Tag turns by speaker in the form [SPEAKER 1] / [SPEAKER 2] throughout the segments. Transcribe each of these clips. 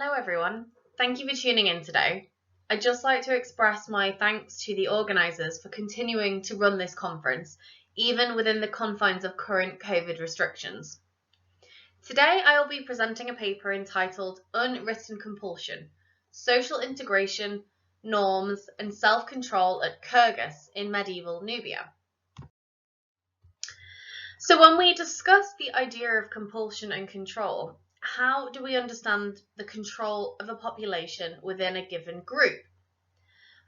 [SPEAKER 1] Hello everyone, thank you for tuning in today. I'd just like to express my thanks to the organisers for continuing to run this conference, even within the confines of current COVID restrictions. Today I will be presenting a paper entitled Unwritten Compulsion, Social Integration, Norms and Self-Control at Kurgus in Medieval Nubia. So when we discuss the idea of compulsion and control, how do we understand the control of a population within a given group?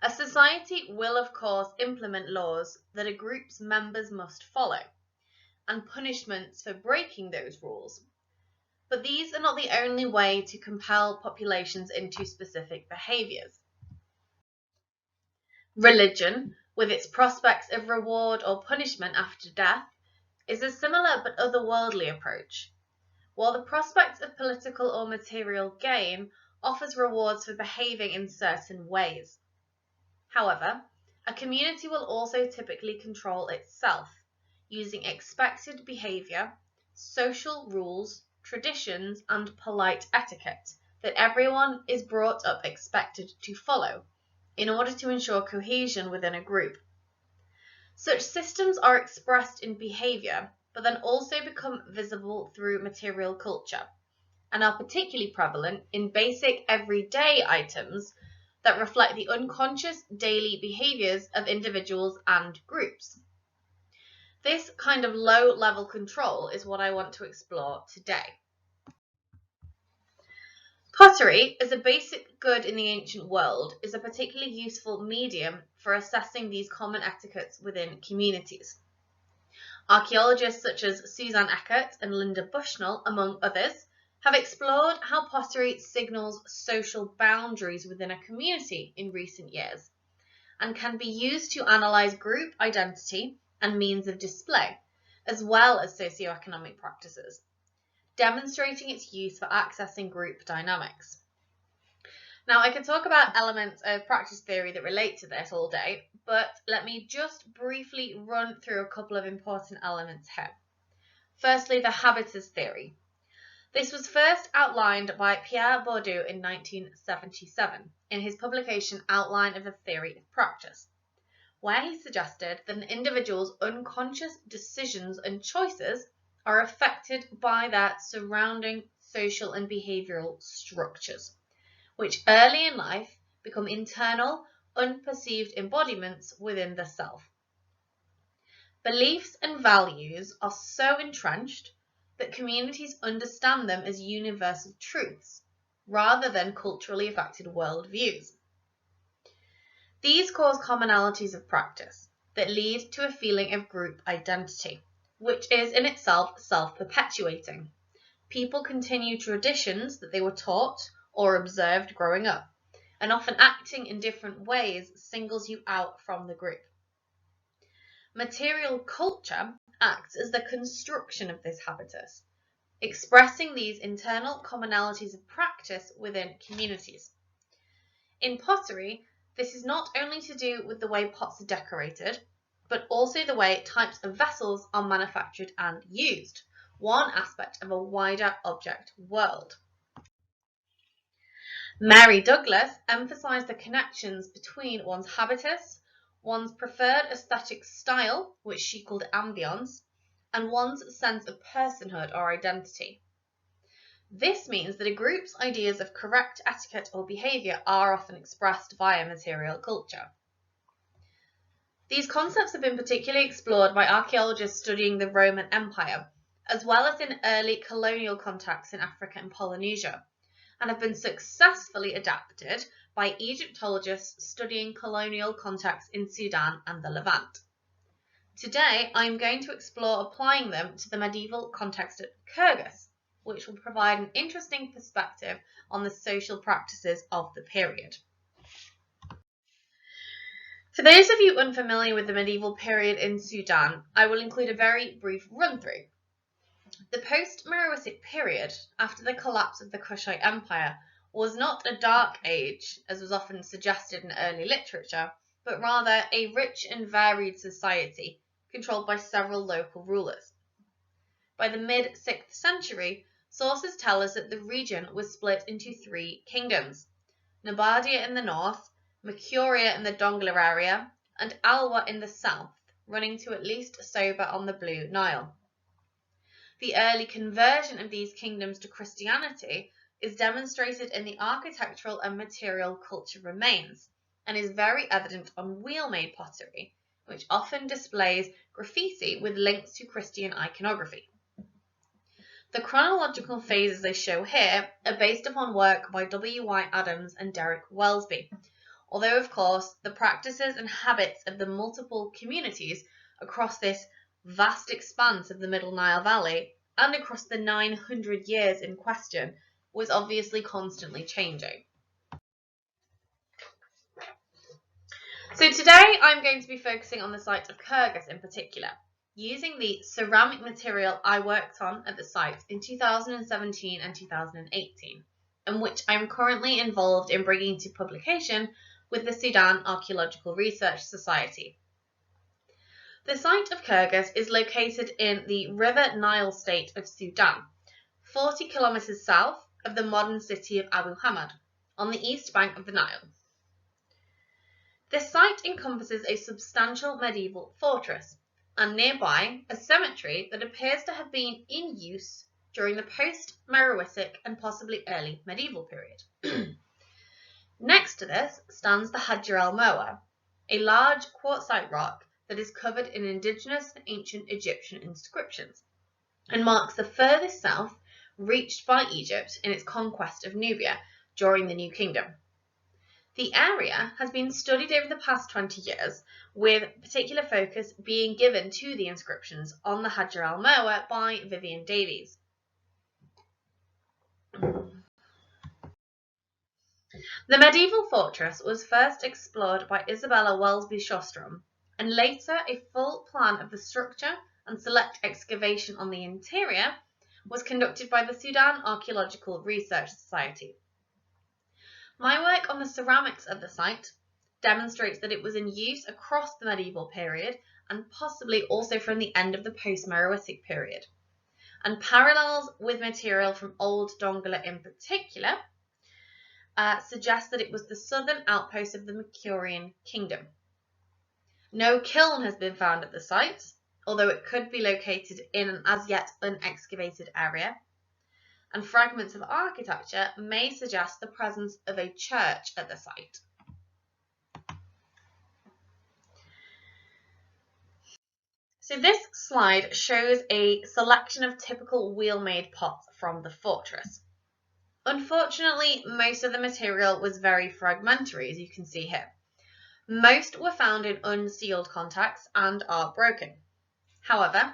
[SPEAKER 1] A society will, of course, implement laws that a group's members must follow, and punishments for breaking those rules. But these are not the only way to compel populations into specific behaviours. Religion, with its prospects of reward or punishment after death, is a similar but otherworldly approach, while the prospect of political or material gain offers rewards for behaving in certain ways. However, a community will also typically control itself, using expected behaviour, social rules, traditions, and polite etiquette that everyone is brought up expected to follow, in order to ensure cohesion within a group. Such systems are expressed in behaviour, but then also become visible through material culture, and are particularly prevalent in basic everyday items that reflect the unconscious daily behaviours of individuals and groups. This kind of low-level control is what I want to explore today. Pottery, as a basic good in the ancient world, is a particularly useful medium for assessing these common etiquettes within communities. Archaeologists such as Suzanne Eckert and Linda Bushnell, among others, have explored how pottery signals social boundaries within a community in recent years, and can be used to analyse group identity and means of display, as well as socioeconomic practices, demonstrating its use for accessing group dynamics. Now, I could talk about elements of practice theory that relate to this all day, but let me just briefly run through a couple of important elements here. Firstly, the habitus theory. This was first outlined by Pierre Bourdieu in 1977 in his publication Outline of a Theory of Practice, where he suggested that an individual's unconscious decisions and choices are affected by their surrounding social and behavioural structures, which early in life become internal, unperceived embodiments within the self. Beliefs and values are so entrenched that communities understand them as universal truths, rather than culturally affected worldviews. These cause commonalities of practice that lead to a feeling of group identity, which is in itself self-perpetuating. People continue traditions that they were taught or observed growing up, and often acting in different ways singles you out from the group. Material culture acts as the construction of this habitus, expressing these internal commonalities of practice within communities. In pottery, this is not only to do with the way pots are decorated, but also the way types of vessels are manufactured and used, one aspect of a wider object world. Mary Douglas emphasised the connections between one's habitus, one's preferred aesthetic style, which she called ambience, and one's sense of personhood or identity. This means that a group's ideas of correct etiquette or behaviour are often expressed via material culture. These concepts have been particularly explored by archaeologists studying the Roman Empire, as well as in early colonial contexts in Africa and Polynesia, and have been successfully adapted by Egyptologists studying colonial contexts in Sudan and the Levant. Today, I am going to explore applying them to the medieval context at Kurgus, which will provide an interesting perspective on the social practices of the period. For those of you unfamiliar with the medieval period in Sudan, I will include a very brief run-through. The post-Meroitic period, after the collapse of the Kushite Empire, was not a dark age, as was often suggested in early literature, but rather a rich and varied society controlled by several local rulers. By the mid-6th century, sources tell us that the region was split into 3 kingdoms: Nubia in the north, Mercuria in the Dongola area, and Alwa in the south, running to at least Soba on the Blue Nile. The early conversion of these kingdoms to Christianity is demonstrated in the architectural and material culture remains, and is very evident on wheel-made pottery, which often displays graffiti with links to Christian iconography. The chronological phases they show here are based upon work by W.Y. Adams and Derek Welsby, although of course the practices and habits of the multiple communities across this vast expanse of the Middle Nile Valley and across the 900 years in question was obviously constantly changing. So today I'm going to be focusing on the site of Kurgus in particular, using the ceramic material I worked on at the site in 2017 and 2018, and which I'm currently involved in bringing to publication with the Sudan Archaeological Research Society. The site of Kurgus is located in the River Nile state of Sudan, 40 kilometers south of the modern city of Abu Hamad, on the east bank of the Nile. This site encompasses a substantial medieval fortress, and nearby a cemetery that appears to have been in use during the post-Meroitic and possibly early medieval period. Next to this stands the Hajar al-Moa, a large quartzite rock that is covered in indigenous ancient Egyptian inscriptions, and marks the furthest south reached by Egypt in its conquest of Nubia during the New Kingdom. The area has been studied over the past 20 years, with particular focus being given to the inscriptions on the Hajar al-Moa by Vivian Davies. The medieval fortress was first explored by Isabella Welsby Shostrom, and later a full plan of the structure and select excavation on the interior was conducted by the Sudan Archaeological Research Society. My work on the ceramics of the site demonstrates that it was in use across the medieval period and possibly also from the end of the post-Meroitic period, and parallels with material from Old Dongola in particular suggest that it was the southern outpost of the Mercurian kingdom. No kiln has been found at the site, although it could be located in an as yet unexcavated area, and fragments of architecture may suggest the presence of a church at the site. So this slide shows a selection of typical wheel-made pots from the fortress. Unfortunately, most of the material was very fragmentary, as you can see here. Most were found in unsealed contacts and are broken. However,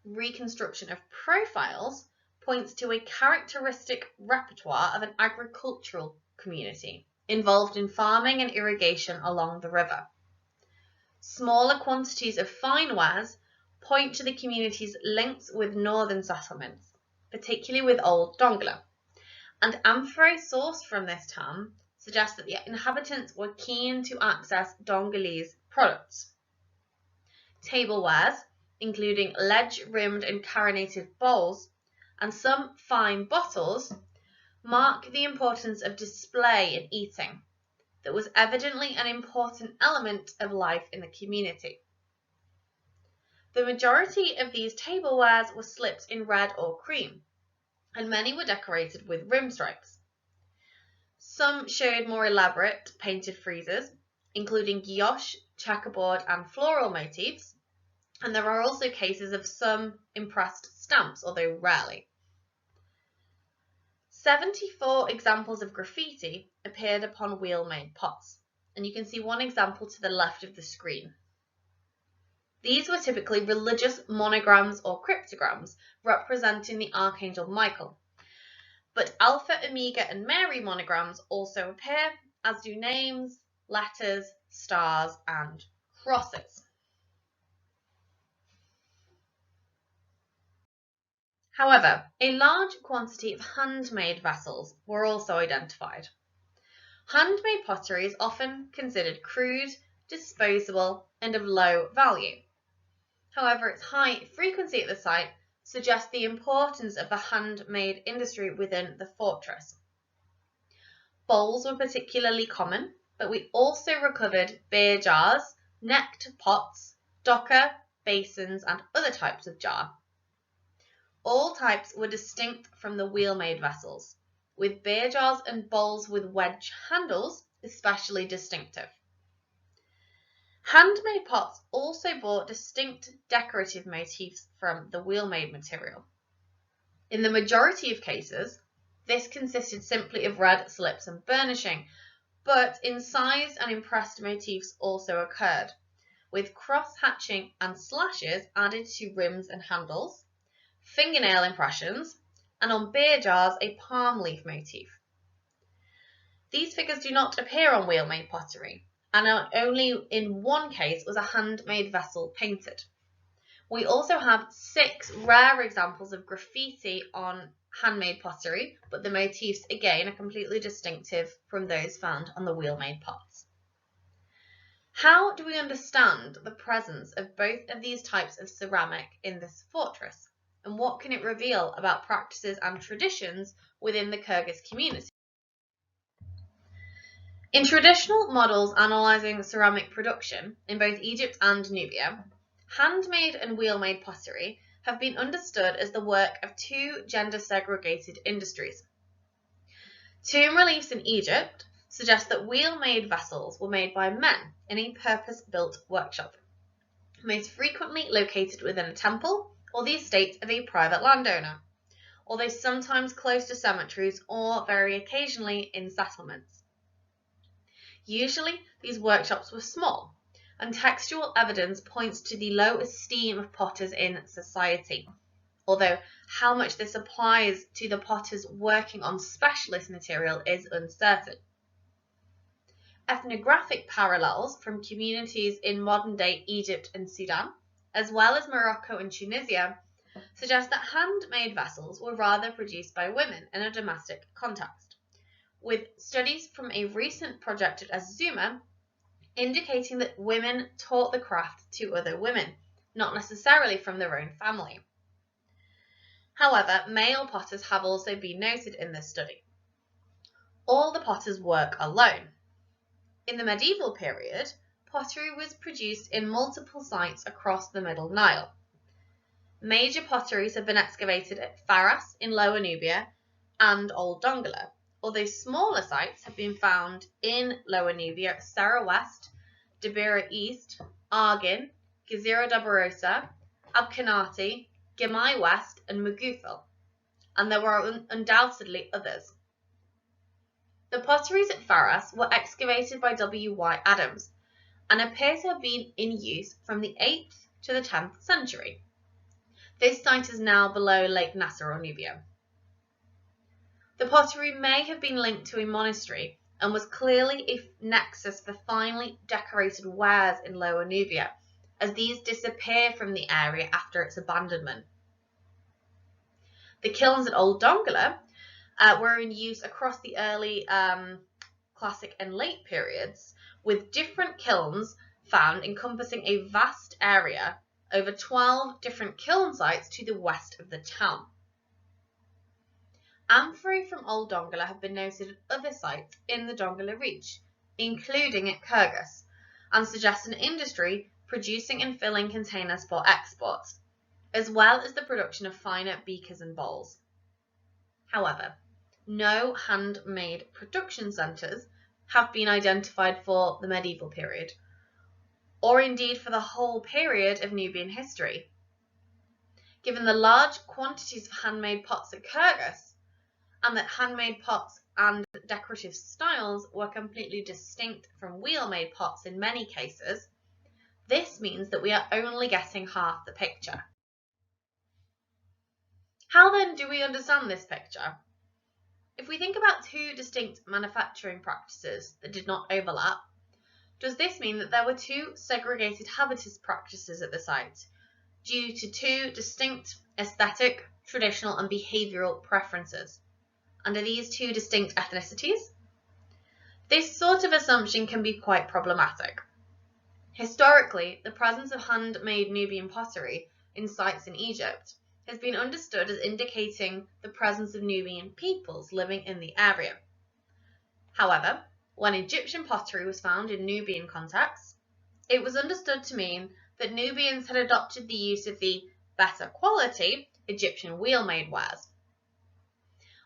[SPEAKER 1] reconstruction of profiles points to a characteristic repertoire of an agricultural community involved in farming and irrigation along the river. Smaller quantities of fine wares point to the community's links with northern settlements, particularly with Old Dongola, and amphorae sourced from this town suggest that the inhabitants were keen to access Dongolese products. Tablewares, including ledge-rimmed and carinated bowls, and some fine bottles, mark the importance of display in eating that was evidently an important element of life in the community. The majority of these tablewares were slipped in red or cream, and many were decorated with rim stripes. Some showed more elaborate painted friezes, including gouache, checkerboard and floral motifs, and there are also cases of some impressed stamps, although rarely. 74 examples of graffiti appeared upon wheel-made pots, and you can see one example to the left of the screen. These were typically religious monograms or cryptograms representing the Archangel Michael, but Alpha, Omega and Mary monograms also appear, as do names, letters, stars and crosses. However, a large quantity of handmade vessels were also identified. Handmade pottery is often considered crude, disposable, and of low value. However, its high frequency at the site suggest the importance of the handmade industry within the fortress. Bowls were particularly common, but we also recovered beer jars, necked pots, docker, basins, and other types of jar. All types were distinct from the wheel-made vessels, with beer jars and bowls with wedge handles especially distinctive. Handmade pots also bore distinct decorative motifs from the wheel-made material. In the majority of cases, this consisted simply of red slips and burnishing, but incised and impressed motifs also occurred, with cross-hatching and slashes added to rims and handles, fingernail impressions, and on beer jars a palm leaf motif. These figures do not appear on wheel-made pottery, and only in one case was a handmade vessel painted. We also have 6 rare examples of graffiti on handmade pottery, but the motifs again are completely distinctive from those found on the wheel-made pots. How do we understand the presence of both of these types of ceramic in this fortress, and what can it reveal about practices and traditions within the Kurgus community? In traditional models analysing ceramic production in both Egypt and Nubia, handmade and wheel-made pottery have been understood as the work of 2 gender-segregated industries. Tomb reliefs in Egypt suggest that wheel-made vessels were made by men in a purpose-built workshop, most frequently located within a temple or the estate of a private landowner, although sometimes close to cemeteries or very occasionally in settlements. Usually, these workshops were small, and textual evidence points to the low esteem of potters in society, although how much this applies to the potters working on specialist material is uncertain. Ethnographic parallels from communities in modern-day Egypt and Sudan, as well as Morocco and Tunisia, suggest that handmade vessels were rather produced by women in a domestic context, with studies from a recent project at Azuma indicating that women taught the craft to other women, not necessarily from their own family. However, male potters have also been noted in this study. All the potters work alone. In the medieval period, pottery was produced in multiple sites across the Middle Nile. Major potteries have been excavated at Pharas in Lower Nubia and Old Dongola, although smaller sites have been found in Lower Nubia, Serra West, Dabira East, Argin, Gezira da Barossa, Abkanati, Gemai West, and Muguthal, and there were undoubtedly others. The potteries at Pharas were excavated by W.Y. Adams and appear to have been in use from the 8th to the 10th century. This site is now below Lake Nasser or Nubia. The pottery may have been linked to a monastery and was clearly a nexus for finely decorated wares in Lower Nubia, as these disappear from the area after its abandonment. The kilns at Old Dongola were in use across the early Classic and late periods, with different kilns found encompassing a vast area over 12 different kiln sites to the west of the town. Amphorae from Old Dongola have been noted at other sites in the Dongola Reach, including at Kurgus, and suggest an industry producing and filling containers for export, as well as the production of finer beakers and bowls. However, no handmade production centres have been identified for the medieval period, or indeed for the whole period of Nubian history. Given the large quantities of handmade pots at Kurgus, and that handmade pots and decorative styles were completely distinct from wheel-made pots in many cases, this means that we are only getting half the picture. How then do we understand this picture? If we think about 2 distinct manufacturing practices that did not overlap, does this mean that there were 2 segregated habitus practices at the site, due to 2 distinct aesthetic, traditional, and behavioural preferences under these 2 distinct ethnicities? This sort of assumption can be quite problematic. Historically, the presence of handmade Nubian pottery in sites in Egypt has been understood as indicating the presence of Nubian peoples living in the area. However, when Egyptian pottery was found in Nubian contexts, it was understood to mean that Nubians had adopted the use of the better quality Egyptian wheel-made wares.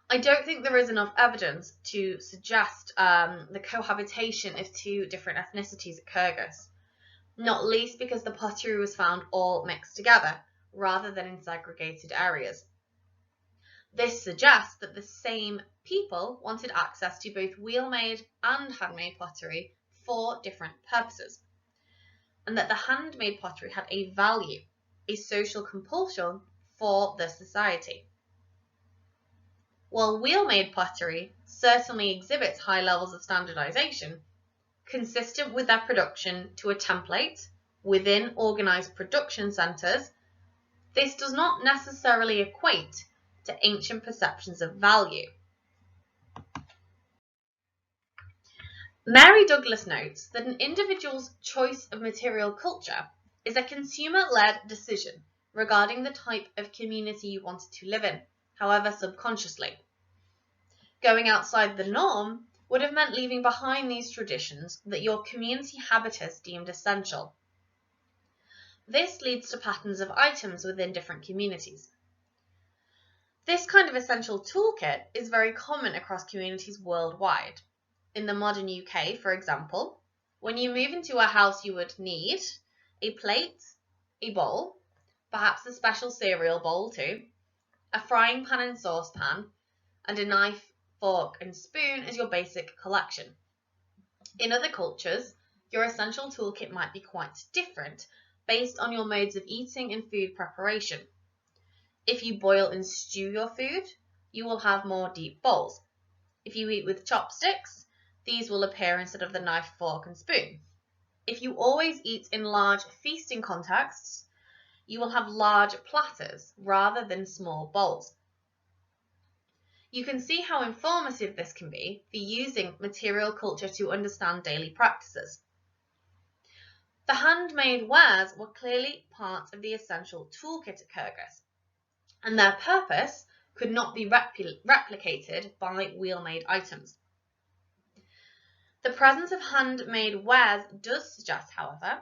[SPEAKER 1] I don't think there is enough evidence to suggest the cohabitation of two different ethnicities at Kurgus, not least because the pottery was found all mixed together rather than in segregated areas. This suggests that the same people wanted access to both wheel-made and handmade pottery for different purposes, and that the handmade pottery had a value, a social compulsion for the society. While wheel-made pottery certainly exhibits high levels of standardization, consistent with their production to a template within organized production centers, this does not necessarily equate to ancient perceptions of value. Mary Douglas notes that an individual's choice of material culture is a consumer-led decision regarding the type of community you wanted to live in, however subconsciously. Going outside the norm would have meant leaving behind these traditions that your community habitus deemed essential. This leads to patterns of items within different communities. This kind of essential toolkit is very common across communities worldwide. In the modern UK, for example, when you move into a house you would need a plate, a bowl, perhaps a special cereal bowl too, a frying pan and saucepan, and a knife, fork and spoon as your basic collection. In other cultures, your essential toolkit might be quite different based on your modes of eating and food preparation. If you boil and stew your food, you will have more deep bowls. If you eat with chopsticks, these will appear instead of the knife, fork and spoon. If you always eat in large feasting contexts, you will have large platters rather than small bowls. You can see how informative this can be for using material culture to understand daily practices. The handmade wares were clearly part of the essential toolkit at Kurgus, and their purpose could not be replicated by wheel-made items. The presence of handmade wares does suggest, however,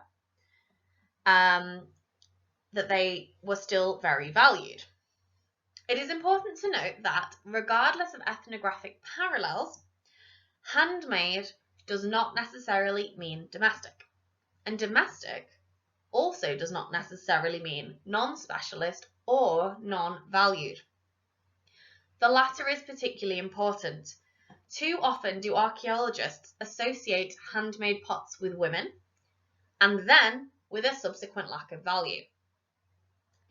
[SPEAKER 1] that they were still very valued. It is important to note that, regardless of ethnographic parallels, handmade does not necessarily mean domestic, and domestic also does not necessarily mean non-specialist or non-valued. The latter is particularly important. Too often do archaeologists associate handmade pots with women, and then with a subsequent lack of value.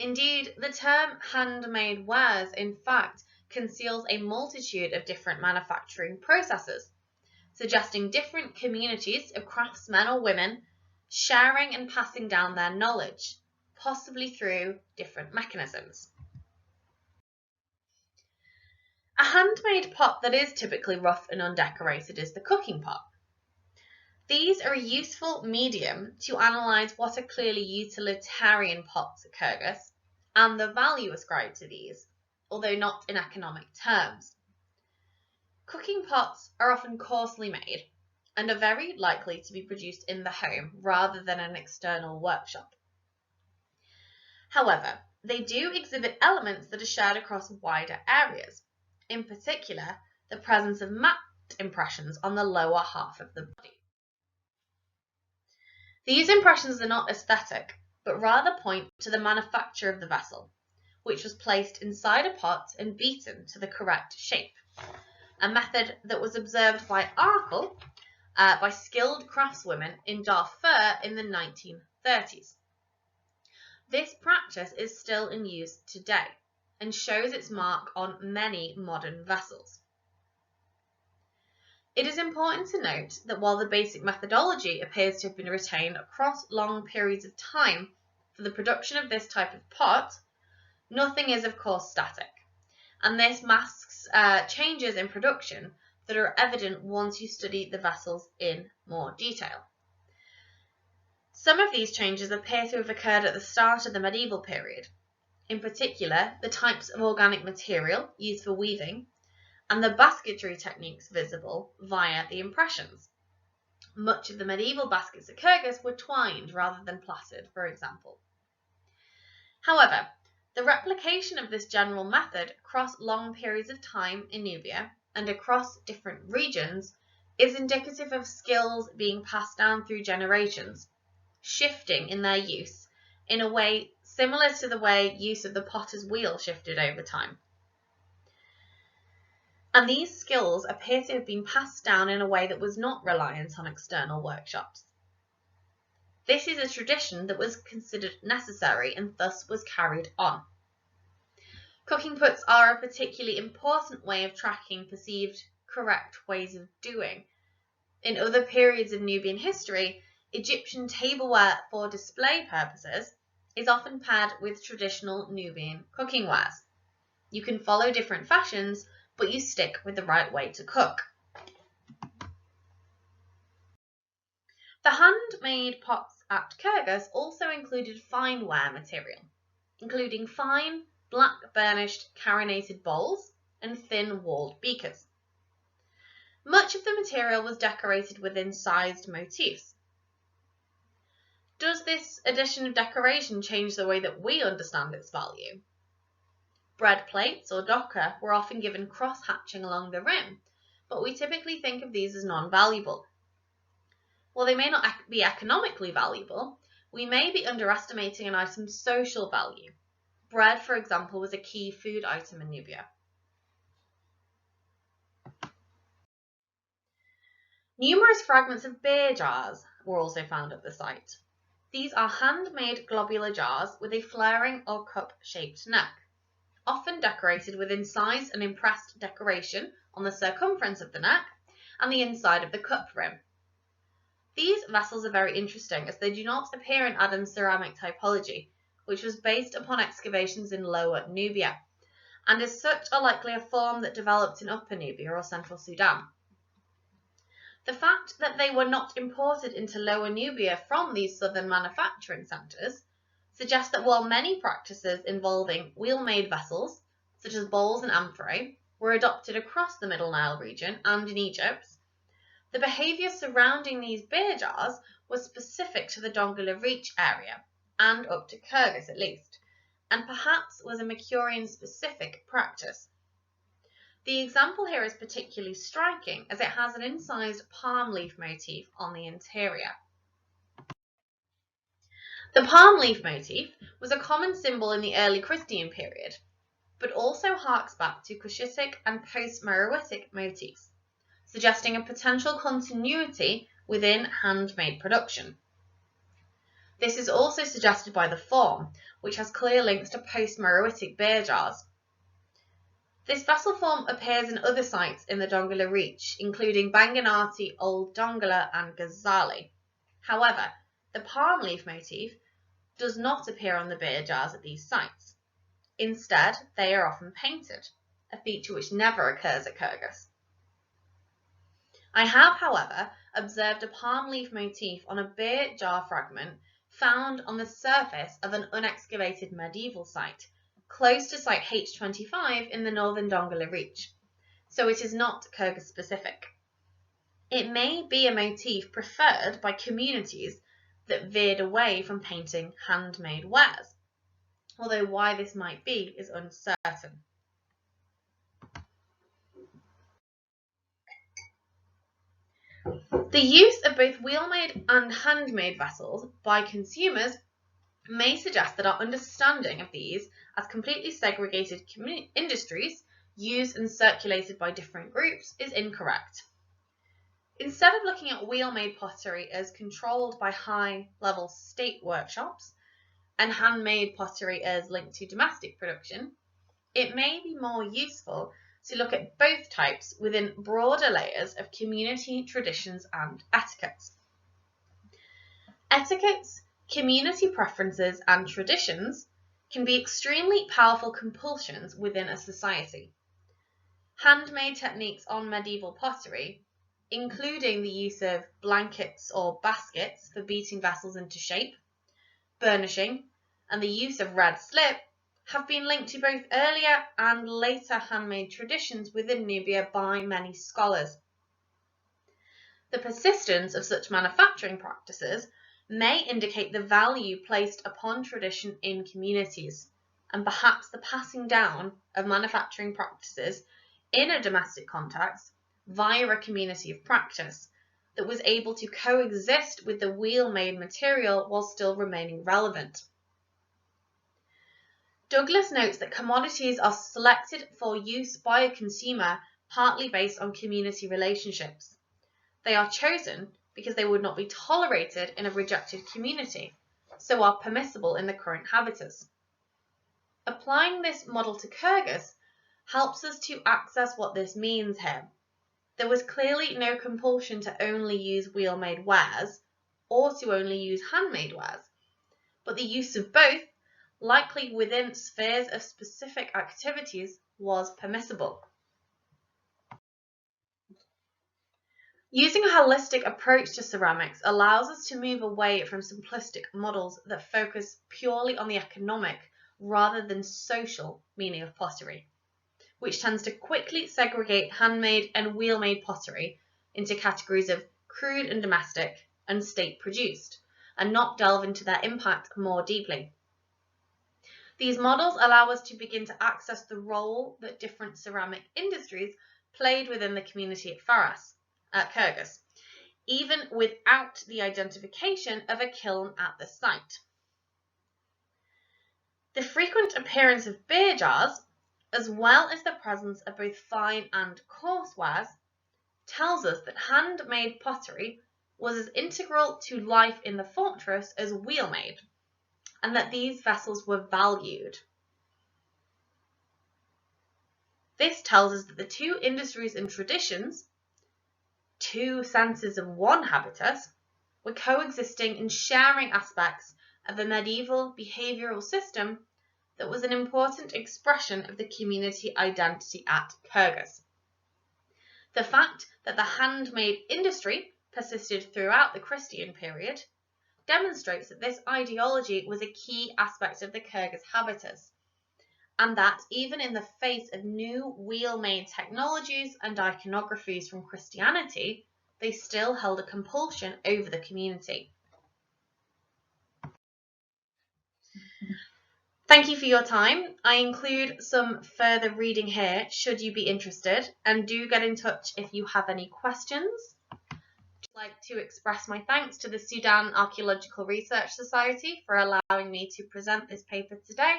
[SPEAKER 1] Indeed, the term handmade wares in fact conceals a multitude of different manufacturing processes, suggesting different communities of craftsmen or women sharing and passing down their knowledge, possibly through different mechanisms. A handmade pot that is typically rough and undecorated is the cooking pot. These are a useful medium to analyse what are clearly utilitarian pots at Kurgus and the value ascribed to these, although not in economic terms. Cooking pots are often coarsely made and are very likely to be produced in the home rather than an external workshop. However, they do exhibit elements that are shared across wider areas, in particular the presence of matte impressions on the lower half of the body. These impressions are not aesthetic, but rather point to the manufacture of the vessel, which was placed inside a pot and beaten to the correct shape, a method that was observed by Arkle by skilled craftswomen in Darfur in the 1930s. This practice is still in use today and shows its mark on many modern vessels. It is important to note that while the basic methodology appears to have been retained across long periods of time for the production of this type of pot, nothing is of course static, and this masks changes in production that are evident once you study the vessels in more detail. Some of these changes appear to have occurred at the start of the medieval period, in particular the types of organic material used for weaving, and the basketry techniques visible via the impressions. Much of the medieval baskets at Kurgus were twined rather than plaited, for example. However, the replication of this general method across long periods of time in Nubia and across different regions is indicative of skills being passed down through generations, shifting in their use in a way similar to the way use of the potter's wheel shifted over time. And these skills appear to have been passed down in a way that was not reliant on external workshops. This is a tradition that was considered necessary and thus was carried on. Cooking pots are a particularly important way of tracking perceived correct ways of doing. In other periods of Nubian history, Egyptian tableware for display purposes is often paired with traditional Nubian cooking wares. You can follow different fashions, but you stick with the right way to cook. The handmade pots at Kurgus also included fine ware material, including fine, black burnished carinated bowls and thin walled beakers. Much of the material was decorated with incised motifs. Does this addition of decoration change the way that we understand its value? Bread plates or doka were often given cross-hatching along the rim, but we typically think of these as non-valuable. While they may not be economically valuable, we may be underestimating an item's social value. Bread, for example, was a key food item in Nubia. Numerous fragments of beer jars were also found at the site. These are handmade globular jars with a flaring or cup-shaped neck, often decorated with incised and impressed decoration on the circumference of the neck and the inside of the cup rim. These vessels are very interesting as they do not appear in Adam's ceramic typology, which was based upon excavations in Lower Nubia, and as such are likely a form that developed in Upper Nubia or Central Sudan. The fact that they were not imported into Lower Nubia from these southern manufacturing centres suggests that while many practices involving wheel-made vessels, such as bowls and amphorae, were adopted across the Middle Nile region and in Egypt, the behaviour surrounding these beer jars was specific to the Dongola Reach area, and up to Kurgus at least, and perhaps was a Makurian-specific practice. The example here is particularly striking as it has an incised palm leaf motif on the interior. The palm leaf motif was a common symbol in the early Christian period, but also harks back to Cushitic and post-Meroitic motifs, suggesting a potential continuity within handmade production. This is also suggested by the form, which has clear links to post-Meroitic beer jars. This vessel form appears in other sites in the Dongola Reach, including Banganati, Old Dongola and Ghazali. However, the palm leaf motif does not appear on the beer jars at these sites. Instead, they are often painted, a feature which never occurs at Kurgus. I have, however, observed a palm leaf motif on a beer jar fragment found on the surface of an unexcavated medieval site, close to site H25 in the northern Dongola Reach, so it is not Kurgus specific. It may be a motif preferred by communities that veered away from painting handmade wares, although why this might be is uncertain. The use of both wheel-made and handmade vessels by consumers may suggest that our understanding of these as completely segregated industries used and circulated by different groups is incorrect. Instead of looking at wheel-made pottery as controlled by high-level state workshops and handmade pottery as linked to domestic production, it may be more useful to look at both types within broader layers of community traditions and etiquettes. Etiquettes, community preferences, and traditions can be extremely powerful compulsions within a society. Handmade techniques on medieval pottery, including the use of blankets or baskets for beating vessels into shape, burnishing, and the use of red slip, have been linked to both earlier and later handmade traditions within Nubia by many scholars. The persistence of such manufacturing practices may indicate the value placed upon tradition in communities, and perhaps the passing down of manufacturing practices in a domestic context via a community of practice that was able to coexist with the wheel-made material while still remaining relevant. Douglas notes that commodities are selected for use by a consumer partly based on community relationships. They are chosen because they would not be tolerated in a rejected community, so are permissible in the current habitus. Applying this model to Kurgus helps us to access what this means here. There was clearly no compulsion to only use wheel-made wares or to only use handmade wares, but the use of both, likely within spheres of specific activities, was permissible. Using a holistic approach to ceramics allows us to move away from simplistic models that focus purely on the economic rather than social meaning of pottery, which tends to quickly segregate handmade and wheel-made pottery into categories of crude and domestic and state-produced, and not delve into their impact more deeply. These models allow us to begin to access the role that different ceramic industries played within the community at Kurgus, even without the identification of a kiln at the site. The frequent appearance of beer jars, as well as the presence of both fine and coarse wares, tells us that handmade pottery was as integral to life in the fortress as wheel-made, and that these vessels were valued. This tells us that the two industries and traditions, two senses of one habitus, were coexisting and sharing aspects of a medieval behavioural system that was an important expression of the community identity at Kurgus. The fact that the handmade industry persisted throughout the Christian period demonstrates that this ideology was a key aspect of the Kurgus habitus, and that even in the face of new wheel-made technologies and iconographies from Christianity, they still held a compulsion over the community. Thank you for your time. I include some further reading here should you be interested, and do get in touch if you have any questions. I'd like to express my thanks to the Sudan Archaeological Research Society for allowing me to present this paper today.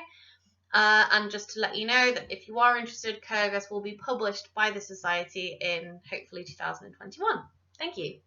[SPEAKER 1] And just to let you know that if you are interested, Kurgus will be published by the Society in hopefully 2021. Thank you.